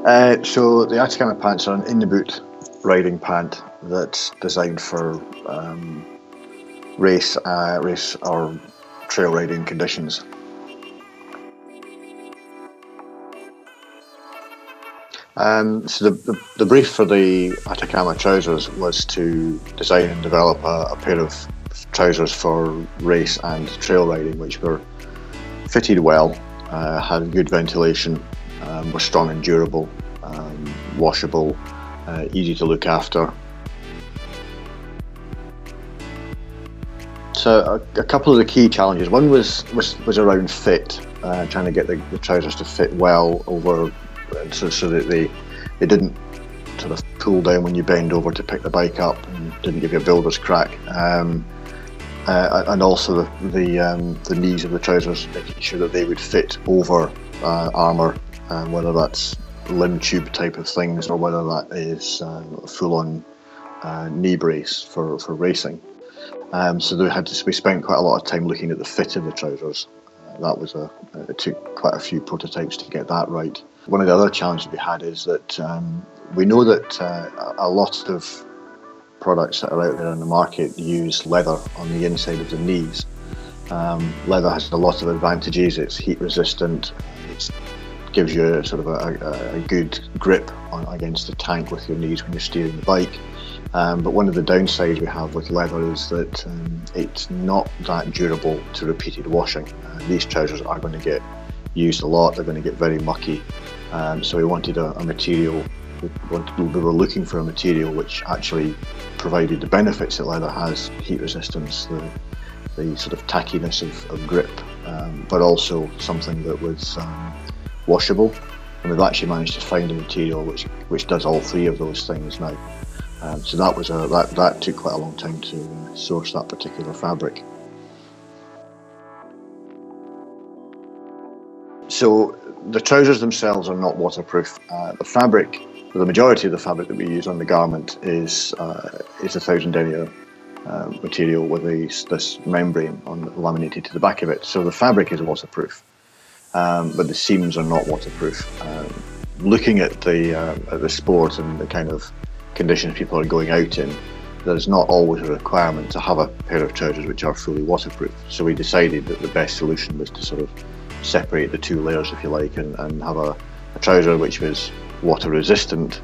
So the Atacama pants are an in-the-boot riding pant that's designed for race or trail riding conditions. So the brief for the Atacama trousers was to design and develop a pair of trousers for race and trail riding, which were fitted well, had good ventilation, were strong and durable, washable, easy to look after. So a couple of the key challenges. One was around fit, trying to get the trousers to fit well over, so that they didn't sort of pull down when you bend over to pick the bike up and didn't give you a builder's crack. And also the knees of the trousers, making sure that they would fit over armour, whether that's limb tube type of things or whether that is a full-on knee brace for racing. So we spent quite a lot of time looking at the fit of the trousers. It took quite a few prototypes to get that right. One of the other challenges we had is that we know that a lot of products that are out there in the market use leather on the inside of the knees. Leather has a lot of advantages. It's heat resistant. It gives you sort of a good grip against the tank with your knees when you're steering the bike. But one of the downsides we have with leather is that it's not that durable to repeated washing. These trousers are going to get used a lot. They're going to get very mucky. So we wanted a material. We were looking for a material which actually provided the benefits that leather has: heat resistance, the sort of tackiness of grip, but also something that was washable. And we've actually managed to find a material which does all three of those things now. So that took quite a long time to source that particular fabric. So the trousers themselves are not waterproof. The majority of the fabric that we use on the garment is a 1000 denier material with this membrane laminated to the back of it. So the fabric is waterproof, but the seams are not waterproof. Looking at the sport and the kind of conditions people are going out in, there's not always a requirement to have a pair of trousers which are fully waterproof. So we decided that the best solution was to sort of separate the two layers, if you like, and have a trouser which was water resistant,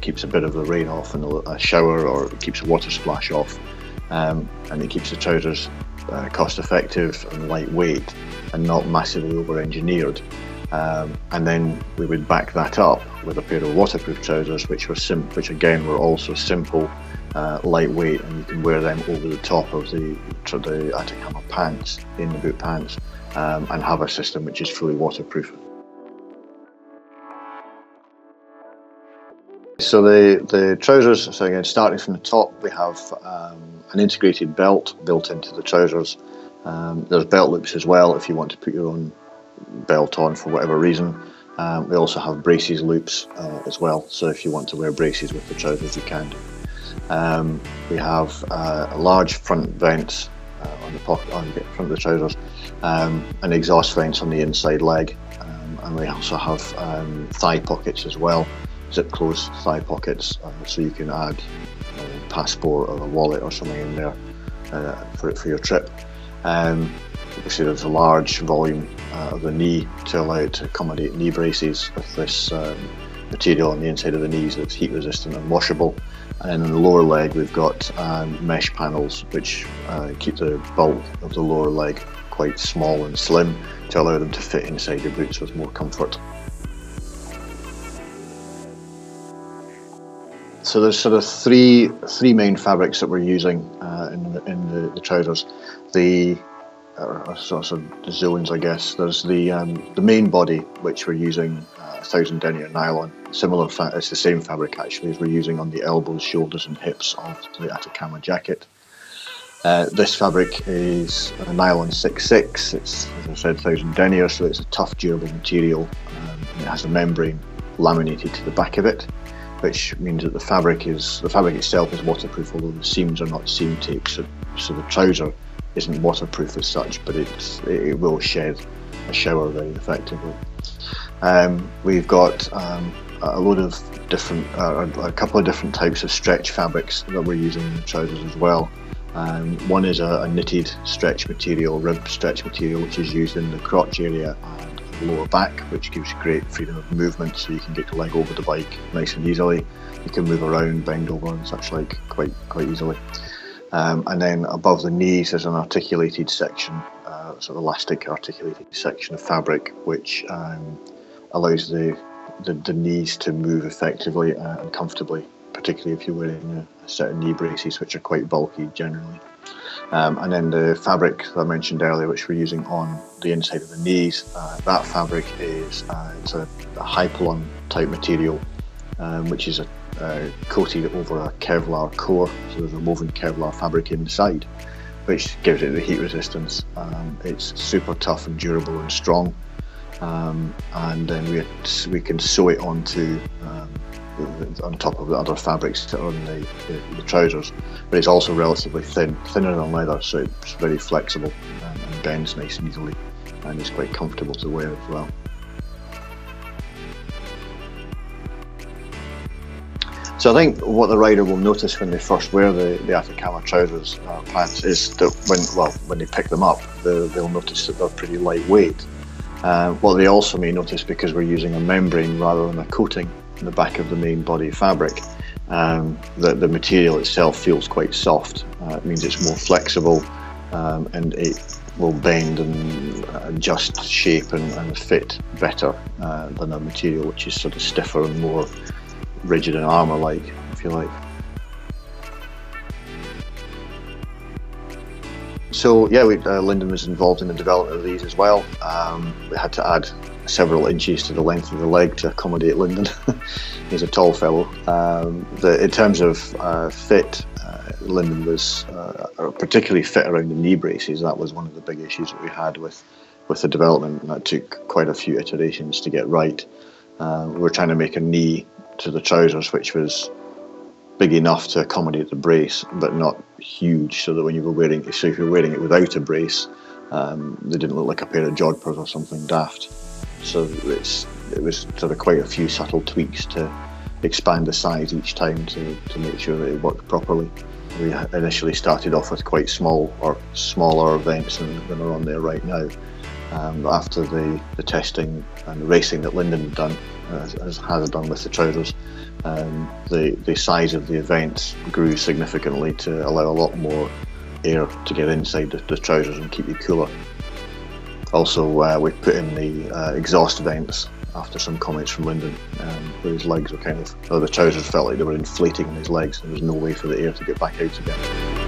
keeps a bit of the rain off in a shower, or it keeps a water splash off, and it keeps the trousers cost effective and lightweight and not massively over engineered. And then we would back that up with a pair of waterproof trousers which again were also simple, lightweight, and you can wear them over the top of the Atacama pants, in the boot pants, and have a system which is fully waterproof. So the trousers, so again, starting from the top, we have an integrated belt built into the trousers. There's belt loops as well if you want to put your own belt on for whatever reason. We also have braces loops as well, so if you want to wear braces with the trousers, you can do. We have a large front vents on the front of the trousers, an exhaust vents on the inside leg, and we also have thigh pockets as well, zip closed thigh pockets, so you can add a passport or a wallet or something in there for your trip. Obviously there's a large volume of the knee to allow it to accommodate knee braces with this material on the inside of the knees that's heat resistant and washable. And in the lower leg we've got mesh panels which keep the bulk of the lower leg quite small and slim to allow them to fit inside your boots with more comfort. So there's sort of three main fabrics that we're using in the trousers. The sort of zones, I guess. There's the main body, which we're using 1000 denier nylon. Similar, it's the same fabric actually as we're using on the elbows, shoulders, and hips of the Atacama jacket. This fabric is a nylon 6/6. It's, as I said, 1000 denier, so it's a tough, durable material. And it has a membrane laminated to the back of it, which means that the fabric itself is waterproof, although the seams are not seam tape. So the trouser isn't waterproof as such, but it will shed a shower very effectively. We've got a load of different, a couple of different types of stretch fabrics that we're using in the trousers as well. One is a knitted stretch material, rib stretch material, which is used in the crotch area and the lower back, which gives you great freedom of movement, so you can get your leg over the bike nice and easily. You can move around, bend over and such like quite easily. And then above the knees there's an articulated section, sort of elastic articulated section of fabric, which allows the knees to move effectively and comfortably, particularly if you're wearing a set of knee braces, which are quite bulky generally. And then the fabric that I mentioned earlier, which we're using on the inside of the knees, that fabric is it's a HYPALON type material, which is coated over a Kevlar core, so there's a woven Kevlar fabric inside, which gives it the heat resistance. It's super tough and durable and strong, and then we can sew it onto on top of the other fabrics that are on the trousers, but it's also relatively thinner than leather, so it's very flexible and bends nice and easily, and it's quite comfortable to wear as well. So I think what the rider will notice when they first wear the Atacama trousers pants is that when they pick them up, they'll notice that they're pretty lightweight. What they also may notice, because we're using a membrane rather than a coating in the back of the main body fabric, that the material itself feels quite soft. It means it's more flexible, and it will bend and adjust shape and fit better than a material which is sort of stiffer and more rigid and armour-like, if you like. So yeah, Lyndon was involved in the development of these as well. We had to add several inches to the length of the leg to accommodate Lyndon. He's a tall fellow. In terms of fit, Lyndon was particularly fit around the knee braces. That was one of the big issues that we had with the development, and that took quite a few iterations to get right. We were trying to make a knee to the trousers which was big enough to accommodate the brace, but not huge, so that when you were wearing it, so if you're wearing it without a brace, they didn't look like a pair of jodhpurs or something daft. So it was sort of quite a few subtle tweaks to expand the size each time to make sure that it worked properly. We initially started off with quite small or smaller events than are on there right now. After the testing and the racing that Lyndon had done, has done with the trousers, the size of the events grew significantly to allow a lot more air to get inside the trousers and keep you cooler. Also, we put in the exhaust vents after some comments from Lyndon, where his legs were the trousers felt like they were inflating in his legs. There was no way for the air to get back out again.